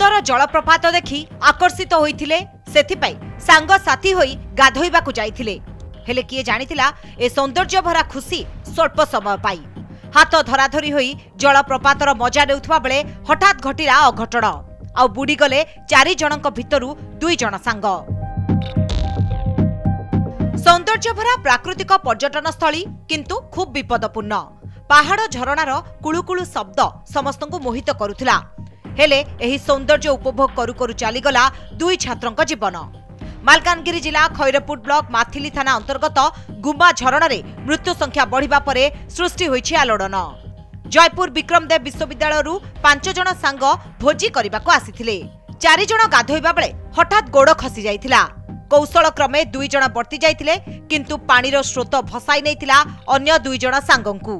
सुंदर जलप्रपात देखि आकर्षित होइथिले सेथिपई सांग साथी होई गाधोइबाकु जाइथिले। हेले किए जानिथिला ए सौंदर्य भरा खुशी स्वल्प समय पाई हाथ धराधरी होई जलप्रपातर मजा नेउथबा बेले हठात घटिला अघटण आ बुडी गले 4 जनक भितरु 2 जन सांग। सौंदर्य भरा प्राकृतिक पर्यटन स्थली किंतु खूब विपदपूर्ण। पहाड़ झरणार कुळुकुळु शब्द समस्तंकु मोहित करुथिला। हेले एही सौंदर्य उपभोग करू करू चलीगला 2 छात्रंक जीवन। मालकानगिरी जिला खैरपुट ब्लॉक माथिली थाना अंतर्गत गुम्बा झरणारे मृत्यु संख्या बढ़िबा परे सृष्टि होइछि आलोड़न। जयपुर विक्रमदेव विश्वविद्यालय 5 जन सांग भोजी करबाको आसिथिले। 4 जन गाधोइबा बेले हठात गोड़ खसी जाइथिला। कौशल क्रमे 2 जन बर्ती जाइथिले किंतु पानीर स्रोत भसाई नैथिला अन्य 2 जन सांगंकु।